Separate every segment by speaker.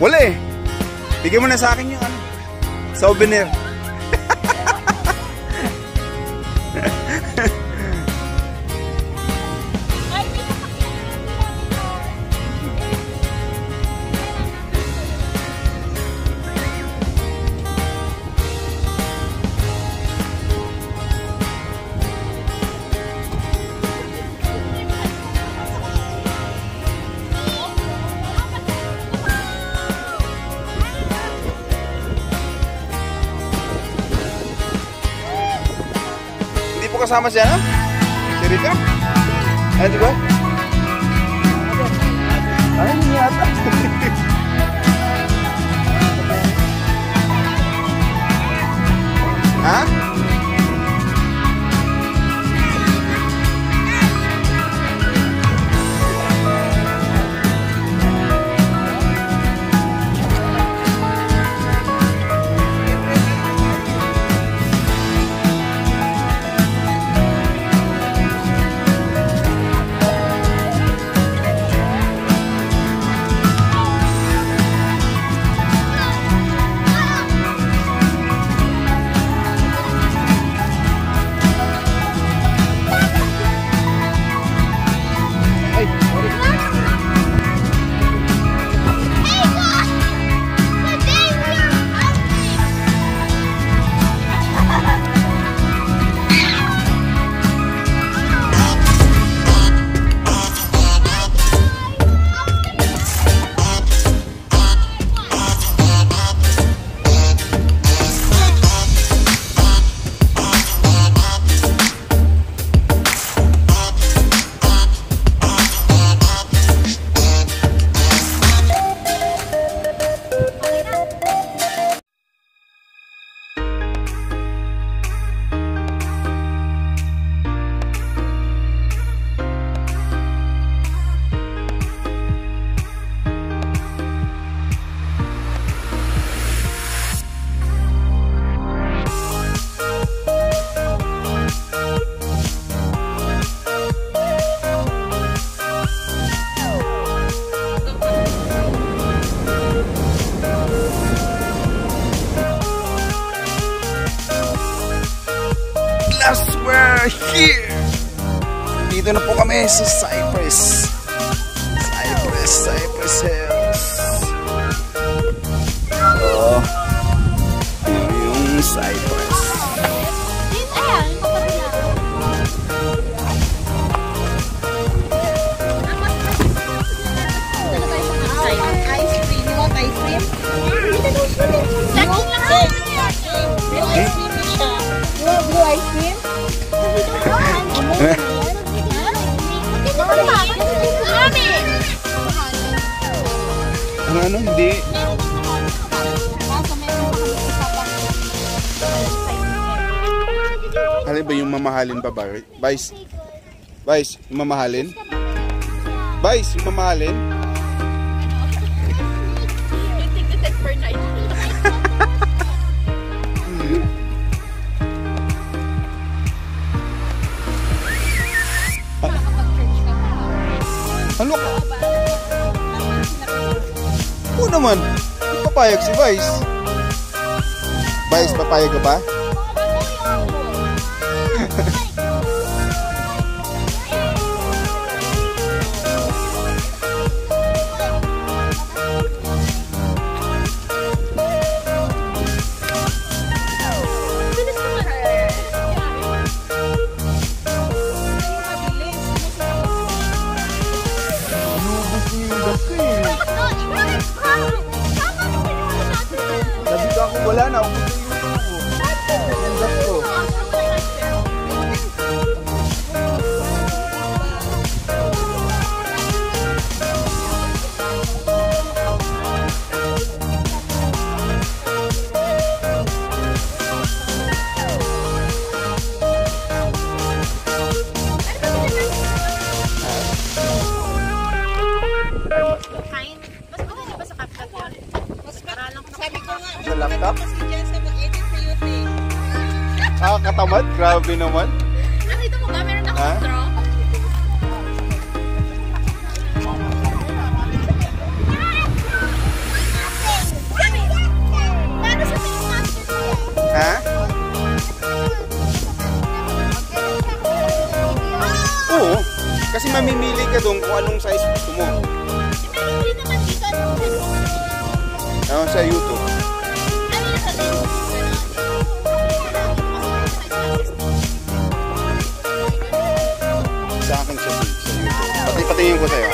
Speaker 1: Wala eh. Bigyan mo na sa akin yung ano, souvenir. Kasama siya, no? Si Rika? Ay, di ba? Ay, hindi yata. Ha? We're here! Dito na po kami sa Cypress Hills. Oh, yung Cypress. Ano, hindi. Alin ba yung mamahalin pa ba? Vice, yung mamahalin? Vice, yung mamahalin? Ano ka? Oo naman, papayag si Vice. Vice, papayag ka ba? Wala na, sa laptop? Ah, katamad? Grabe naman.
Speaker 2: Nakita mo ba? Meron akong straw.
Speaker 1: mamimili ka doon kung anong size gusto mo.
Speaker 2: Meron din naman dito
Speaker 1: Sa YouTube.
Speaker 2: Ano yung sa lens?
Speaker 1: Sa akin sa YouTube. Patingin ko sa'yo.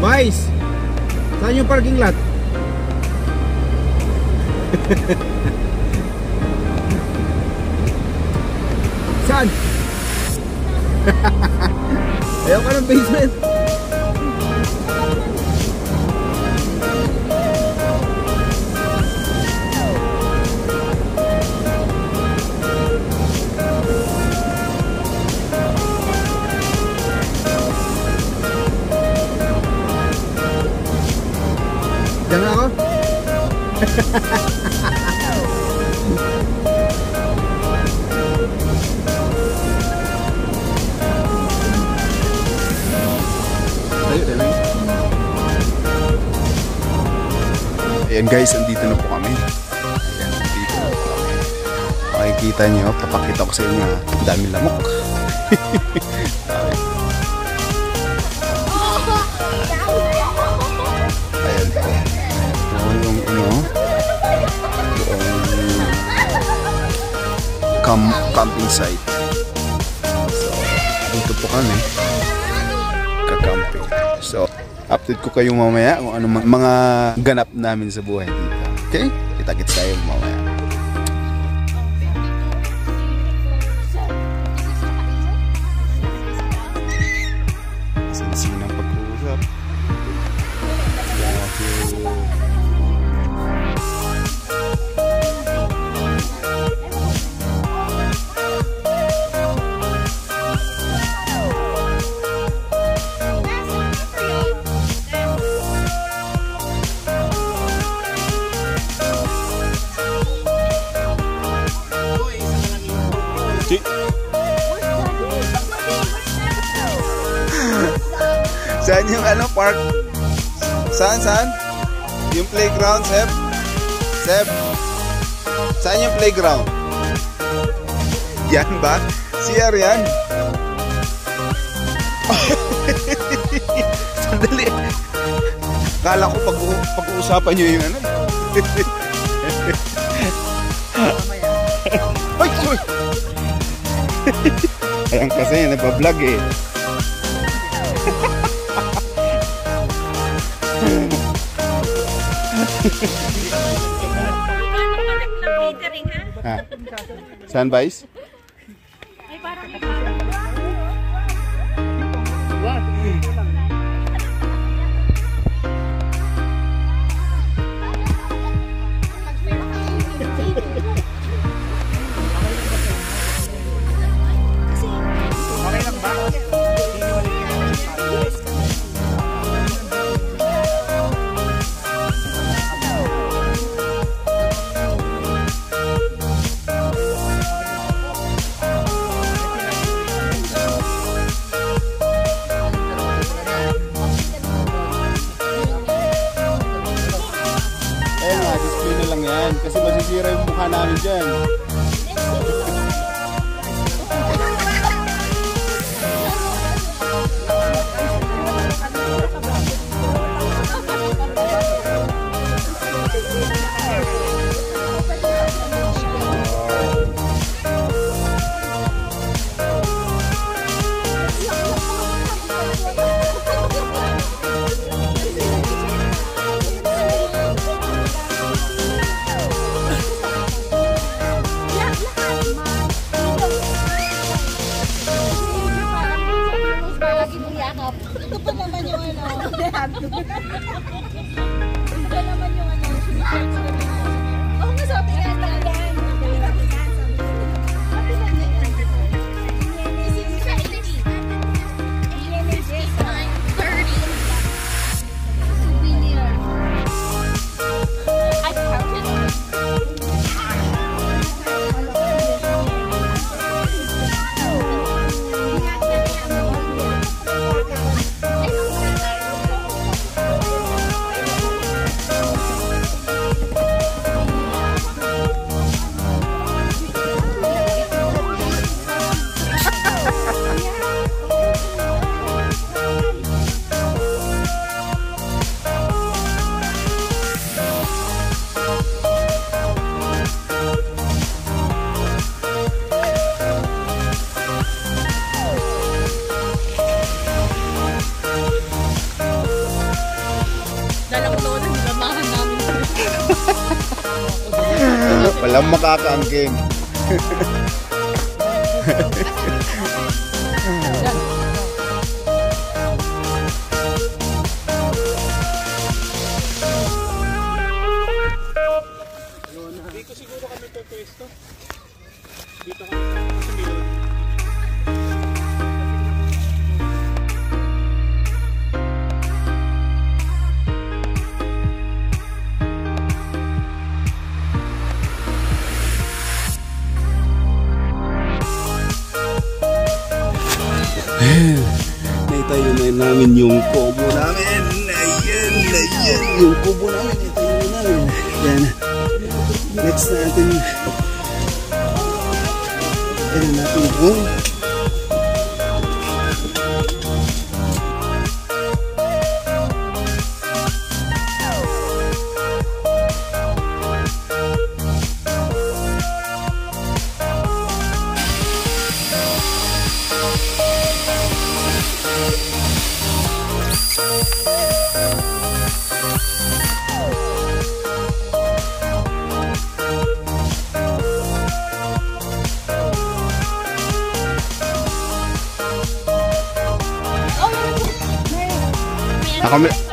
Speaker 3: Vice, saan yung parking lot? Saan? Ayaw ka ng basement. Diyan na ako.
Speaker 1: Ayan guys, andito na po kami. Ayan, andito na po kami. Makikita nyo, papakita ko sa inyo nga, dami lamok. Ayan po. Ito yung camping site. So, dito po kami kakamping. So, update ko kayo mamaya kung ano mga ganap namin sa buhay dito. Okay? Kita-kits tayo mamaya. Sinang pag-uusap. Saan yung ano park? Saan? Yung playground, Seb? Seb? Saan yung playground? Yan ba? CR yan? Sandali. Kala ko pag-uusapan nyo yung ano. Ay! Uy! Ayan kasi, nabablog eh. Ha? Saan, Vice?
Speaker 2: Ay, parang
Speaker 1: display na lang yan kasi masisira yung mukha namin dyan. Walang makakaangkin.
Speaker 4: Dito siguro kami pwesto. Dito kami sa Milon.
Speaker 1: Naitayo na namin yung kubo namin. Ayan, yung kubo namin. Naitayo na namin. Ayan. Next natin. Ayan natin ito.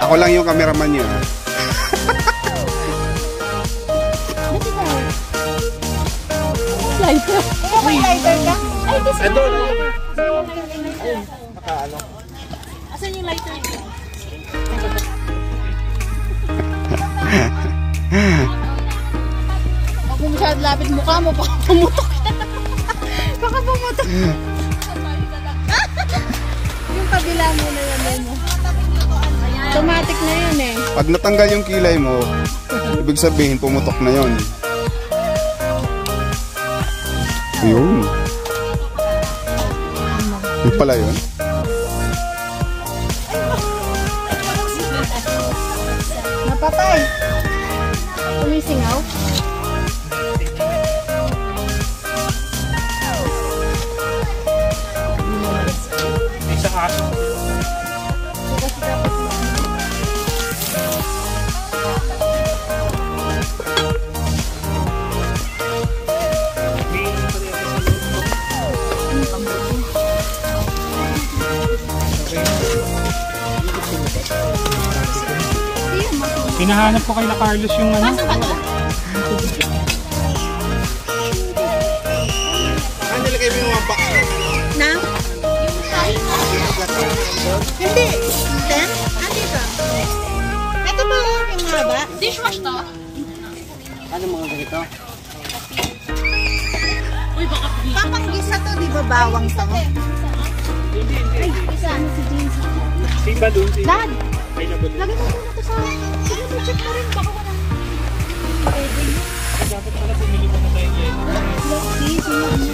Speaker 1: Ako lang yung cameraman niya.
Speaker 2: Lighter. May lighter ka? Ay, this is
Speaker 4: Ito,
Speaker 2: asan yung lighter ko? Huwag mo masyad lapit mukha mo, baka pumutok. Baka pumutok. Yung kabila mo na yan mo. Automatic na yun eh.
Speaker 1: Pag natanggal yung kilay mo, ibig sabihin pumutok na yon. Yun. Yun pala yun.
Speaker 2: Napatay. Tumisingaw.
Speaker 4: isang aso. Hinahanap ko kay La Carlos yung ano.
Speaker 1: Ano nilagay mo yung mga box?
Speaker 2: Na? Hindi. Then, dito. Ito ba yung mahaba? Dishwash to?
Speaker 3: Ano mga ganito?
Speaker 2: Uy, baka
Speaker 5: Papanggisa to, di ba bawang to?
Speaker 2: Ay, isa ano si James.
Speaker 4: Si Balloon, si
Speaker 2: Dad,
Speaker 4: available.
Speaker 2: lagay mo muna to sa... Sige, check mo rin. Baka wala. Pwede yun.
Speaker 4: Dapat pala pumili mo na tayo yan.
Speaker 2: See, sunod mo.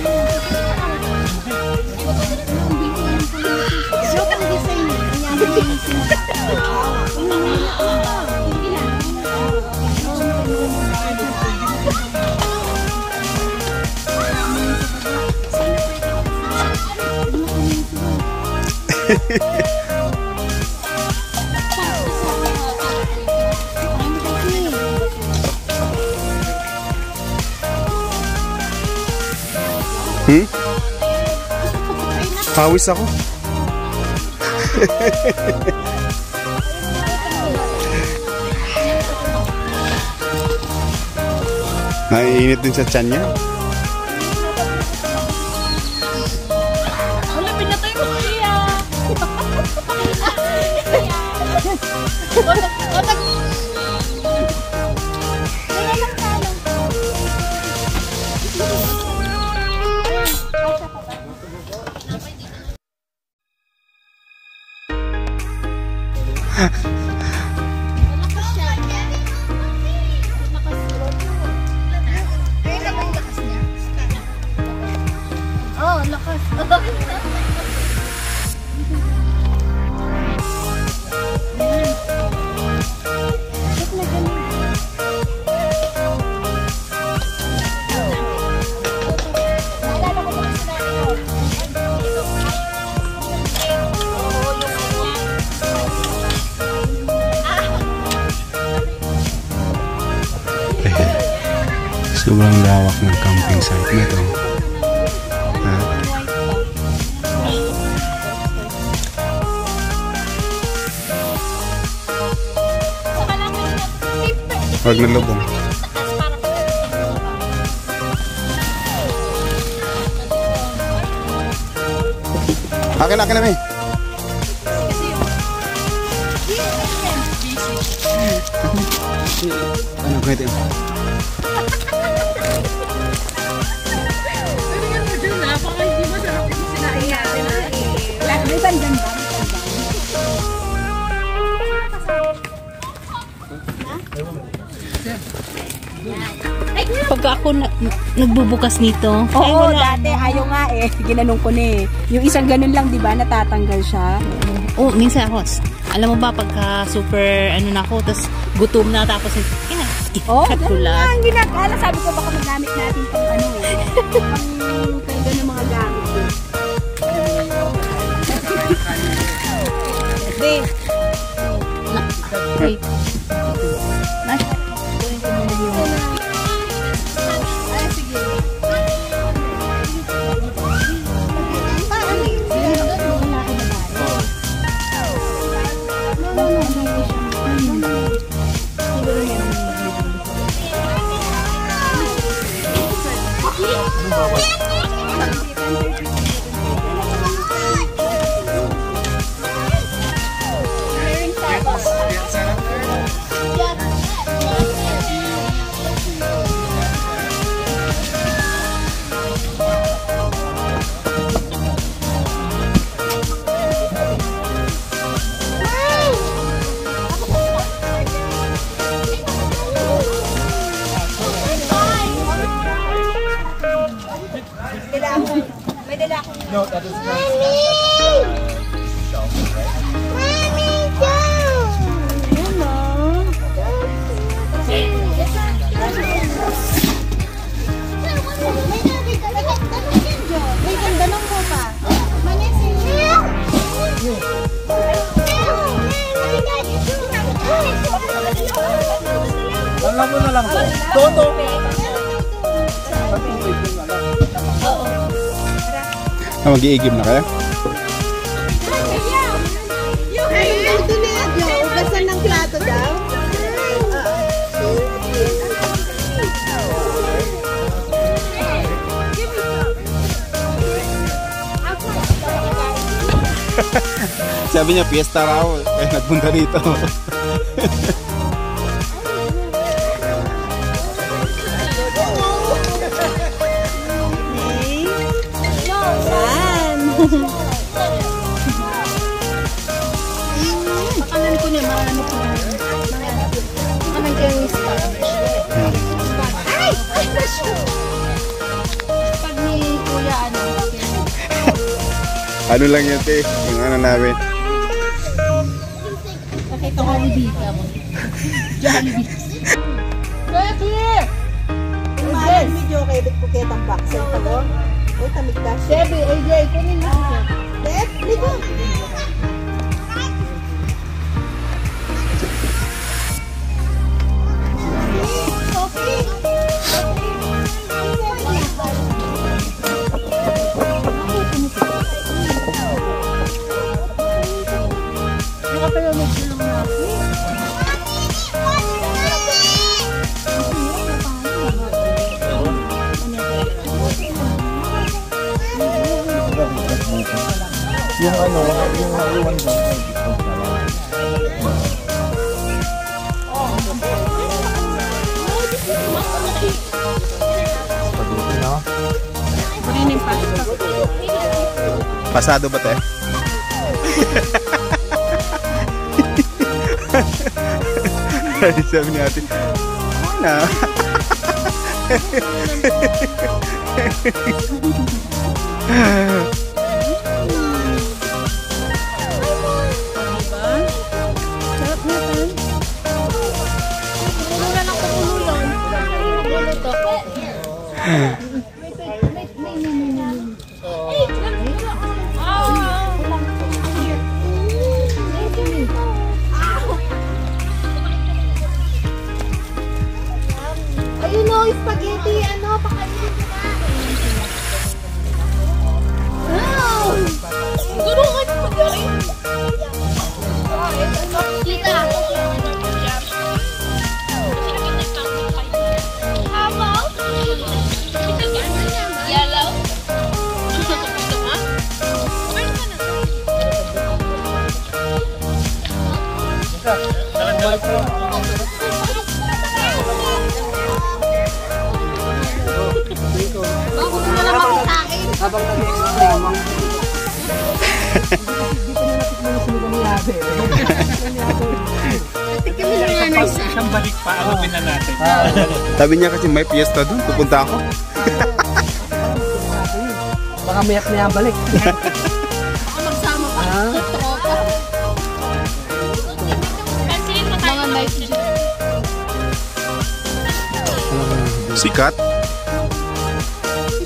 Speaker 2: Joke ang design niya. Ang yaman yung
Speaker 1: Pawis ako. Naiinit din sa tiyan niya.
Speaker 2: wala, pinatay mo siya. Otak. Wala lang talong. Malakas siya.
Speaker 5: Ayun na ba yung lakas niya?
Speaker 2: Oh, lakas.
Speaker 1: Sobrang lawak ng camping site nito. Huwag na lubong. Akin na eh. Ano kahit yun?
Speaker 5: Pagka ako nagbubukas nito.
Speaker 6: Oo, dati ayaw nga eh. Ginanong ko na eh. Yung isang ganun lang, di ba, natatanggal siya.
Speaker 5: Oo, minsan ako. Alam mo ba, pagka super, ano na ako, tapos gutom na, tapos, i-cut ko lang.
Speaker 6: Ang ginagala, sabi ko baka magamit natin pang ano eh. Pang ganun mga gamit eh. Wait.
Speaker 5: Wait.
Speaker 4: No, that is not. Alam mo na lang to. Toto.
Speaker 1: Mag-iigib na kayo?
Speaker 2: Ay, ito na yun. Ugasan ng plato daw.
Speaker 1: Sabi niya, fiesta raw. Kaya nagpunta dito.
Speaker 6: Pakanan ko niya, marami ko na. Pakanan ko yung Ay! Pag ni Kuya, ano?
Speaker 1: Ano lang yun, te? Yung ano namin.
Speaker 6: Nakita ko Jollibee ka mo. Jollibee. Becky!
Speaker 2: Umalan, medyo kaibit ko kitang baksan pa doon. Uy, tamigdas.
Speaker 6: Debbie, AJ, kunin mo.
Speaker 2: Deb, ligo.
Speaker 4: Yung ano, yung iwan doon.
Speaker 1: Pasado ba, te? Sabi ni ate, na.
Speaker 6: Ayun o! spaghetti, ano, pakainin ko na. Wow! Gano'n ka naman yun. Kita. How about? Yellow? Gusto mo? Where's ka na? Bago mo na lang makitain.
Speaker 3: Habang nag-explain mo.
Speaker 4: Isang balik pa, alapin na natin.
Speaker 1: Sabi niya kasi may fiesta doon, pupunta ako.
Speaker 3: Baka mayak na yan balik.
Speaker 6: Baka magsama pa. Tropa. Mga life
Speaker 1: Sikat.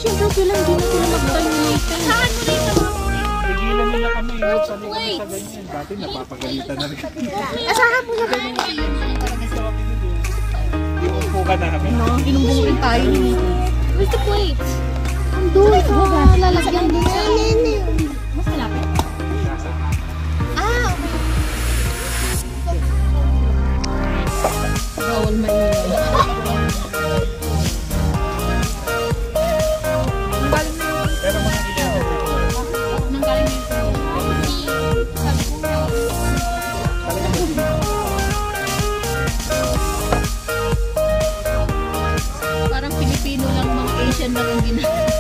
Speaker 6: siyempre sila hindi na sila mag-terminate. Saan mo dito?
Speaker 4: Tigilan nila kami. Sanay kami sa ganyan. Dati napapagalitan na rin.
Speaker 6: Asahan mo na ba?
Speaker 4: Iupo ka na kami.
Speaker 6: Inumbong rin tayo. Where's the plates? Andun. Lalagyan din sa nene. Mas malapit? Ah, okay. Bawal maingay.
Speaker 4: Pero mga ilan na rin.
Speaker 6: Nang galing na yung sabi ko nga. Parang Pilipino lang, mga Asian lang ang ginagawa.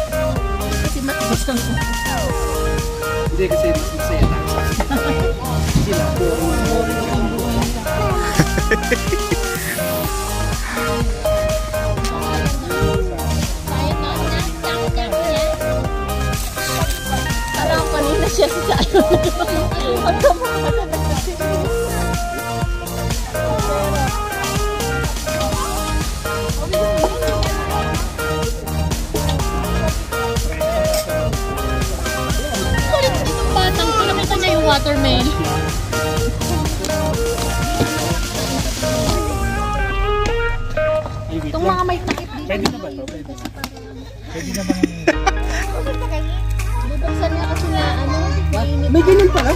Speaker 6: Kasi matigas ang
Speaker 3: Hindi kasi mas masaya na. Sila.
Speaker 6: parang kanina siya sa batang ko, nakita niya yung watermelon. Itong mga may takip dito.
Speaker 4: Pwede na ba ito? Pwede na bang...
Speaker 6: Bubuksan niya kasi na ano, mainit.
Speaker 3: May ganyan pala?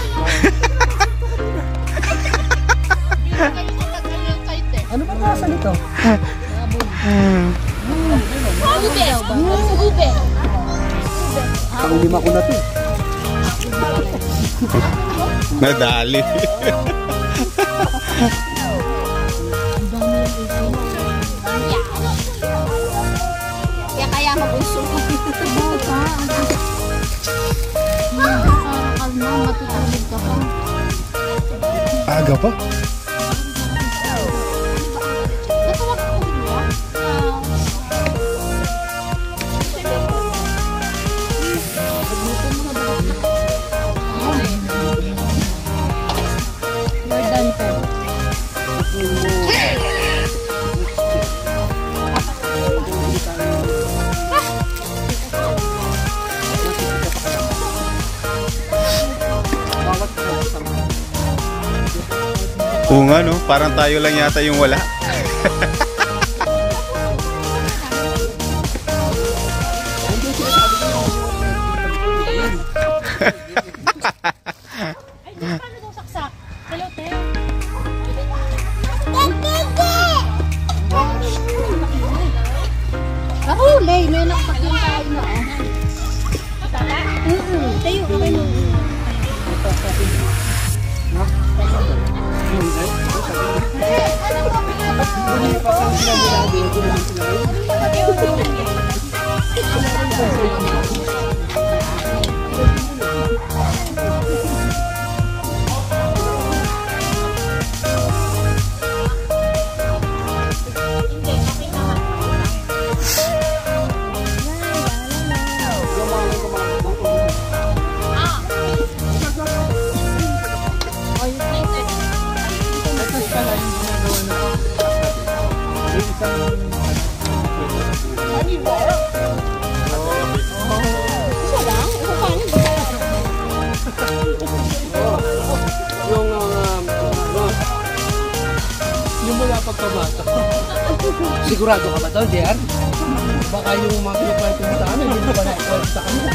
Speaker 3: Ano ba kasa nito?
Speaker 6: Ube! Ube!
Speaker 3: Pang-lima ko na to.
Speaker 1: Nadali.
Speaker 6: Kaya mag-uso ko. Bata. Kalma, matutulog ka pa.
Speaker 1: Aga pa?
Speaker 6: Natawag ko ba? We're done, Pep.
Speaker 1: Oo nga no, parang tayo lang yata yung wala.
Speaker 6: Paano daw saksak? Hello, Te. Huli! May nakapagin tayo na. Tayo, okay mo.
Speaker 3: Yung mula pagkabata. Sigurado ka ba to, JR? Baka yung mga kinukwento mo sa amin, hindi mo ba na-ikwento sa kanila?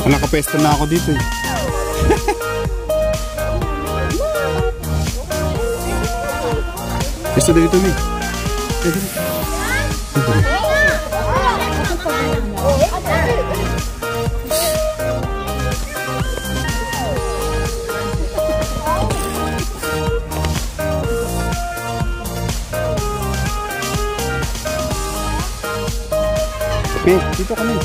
Speaker 1: Nakapesto na ako dito eh. Pesto dito eh. Okay, dito kami.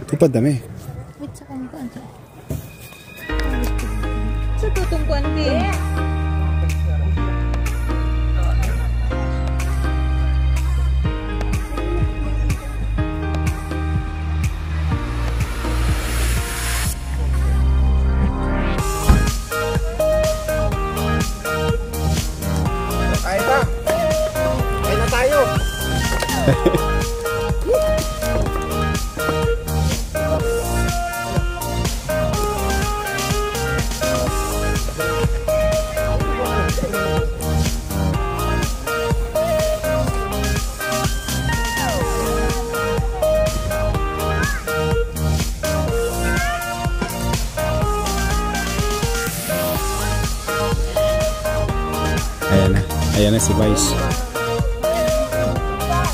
Speaker 1: Ito pa dami.
Speaker 6: Wait, sa kangkuan.
Speaker 2: Sa tutungkuan din.
Speaker 3: Kain na tayo!
Speaker 1: Ayan na si Vice.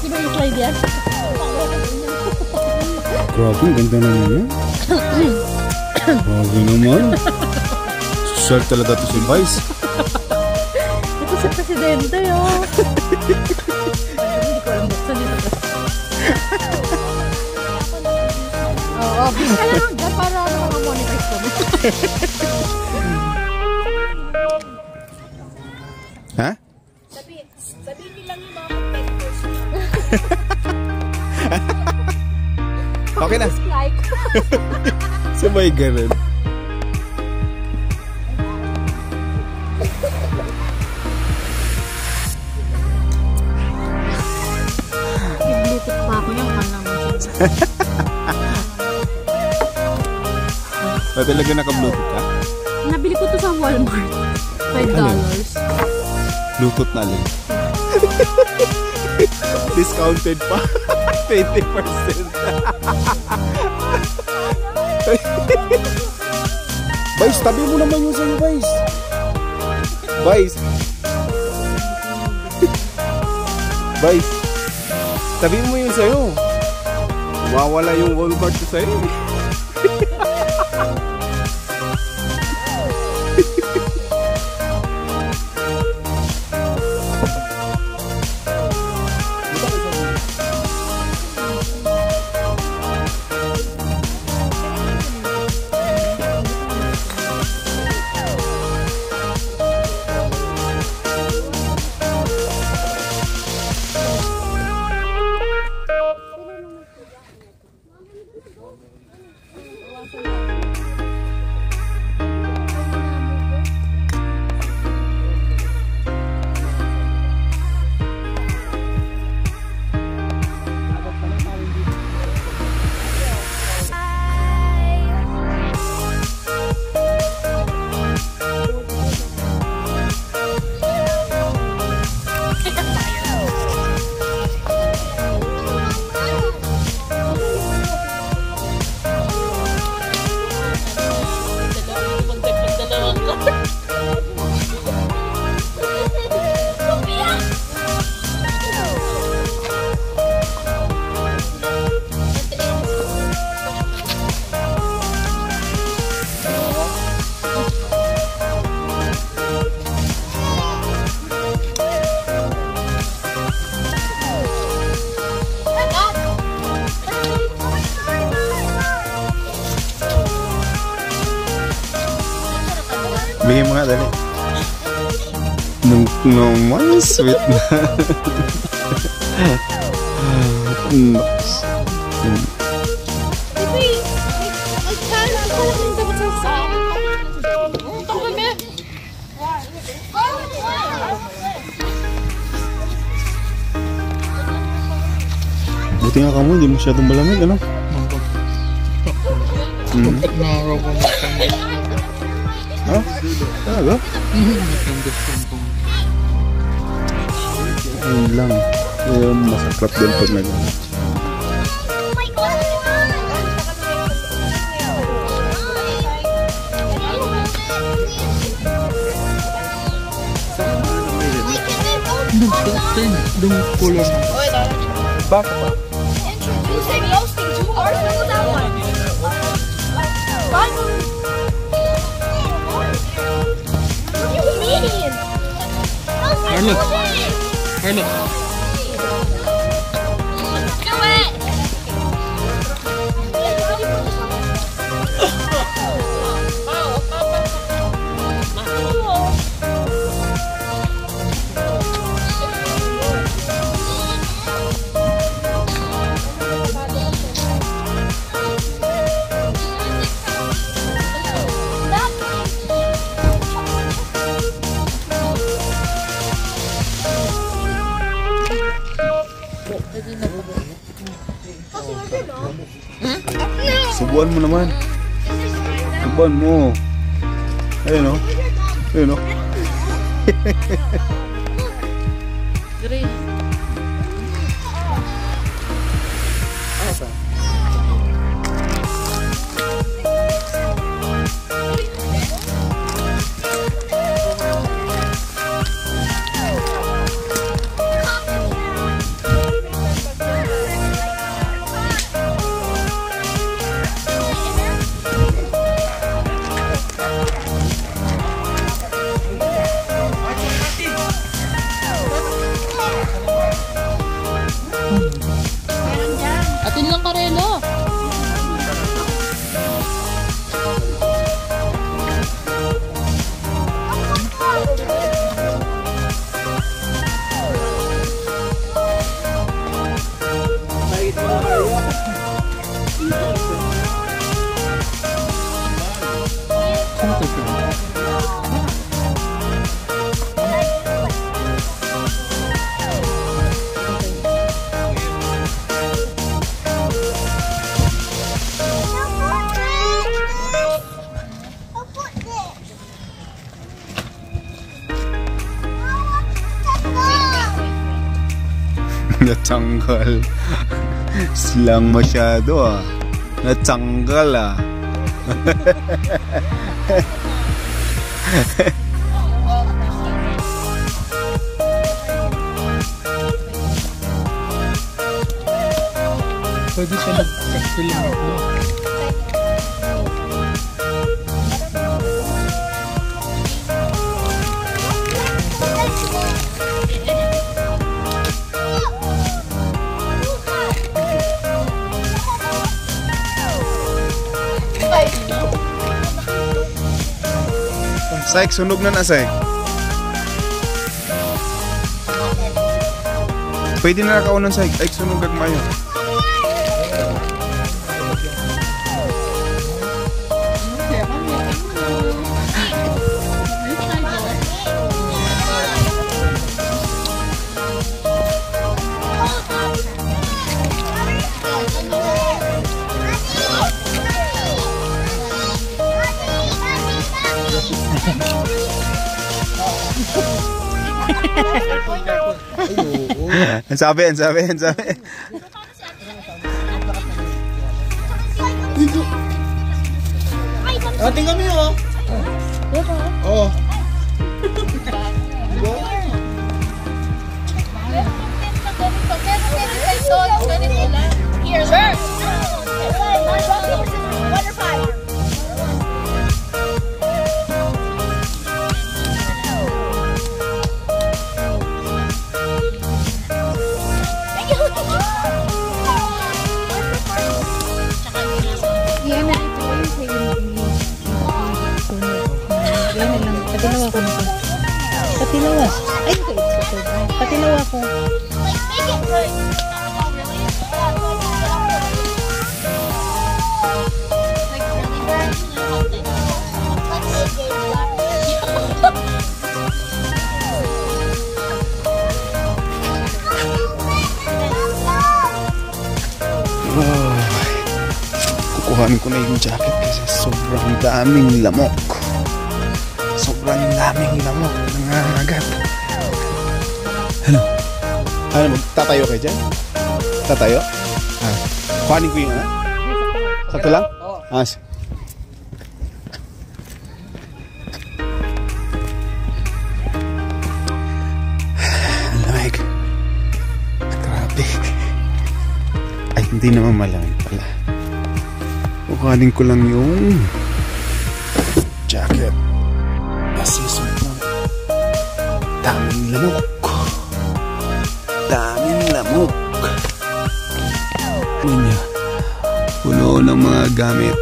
Speaker 6: Di ba yung slide yan?
Speaker 1: Grabe, ang ganda naman yan. Grabe naman. Social talaga to si Vice.
Speaker 6: Ito si Presidente, oh. Hindi ko alam buksan dito. Oo, bisa lang. Para monetize ko.
Speaker 1: Ha?
Speaker 2: Sabihin nilang yung mga competitors niya.
Speaker 1: Okay na.
Speaker 2: Like.
Speaker 1: Sabay ganun.
Speaker 6: Bluetooth pa ako yung kala mo.
Speaker 1: Ba talaga naka-bluetooth ka?
Speaker 6: Nabili ko to sa Walmart. $5.
Speaker 1: Bluetooth na lang. Discounted pa. 20%. Vice, tabi mo naman yung sa'yo, Vice. Vice. Vice. Tabi mo yung sa'yo. Mawala yung Walmart ko sa'yo. Bigay mo nga, dali. Nung naman, sweet na. Buti nga ka mo, hindi masyadong malamig, ano? Ha? Talaga? Ayun lang. Ayun, masaklap din pag nag-ano.
Speaker 4: Baka pa. Harlock.
Speaker 1: Subuan mo naman. Subuan mo. Ayun o. Ayun o.
Speaker 5: Atin lang karelo.
Speaker 1: Natanggal. Slang masyado ah. Natanggal ah.
Speaker 4: Pwede siya mag-film ako.
Speaker 1: Saik, sunog na na, Saik. Pwede na nakaunan, Saik. Ay, sunog agmayo. Ang sabi.
Speaker 4: Ating kami oh. Oh.
Speaker 6: Here, sir.
Speaker 5: Patilawa ko na ko. Patilawa. Ay, ito. Patilawa ko.
Speaker 1: Kukuhanin ko na yung jacket kasi sobrang daming lamok. Sobrang daming lamok. Nangangagat. Ano? Ano, magtatayo kayo dyan? Tatayo? Ah, kuhanin ko yung ano? Sakto lang? Ah, ang lamig. Grabe. Ay, hindi naman malamig pala. Kukuhanin ko lang yung jacket kasi sobrang daming lamok. Daming lamok. Puno ng mga gamit.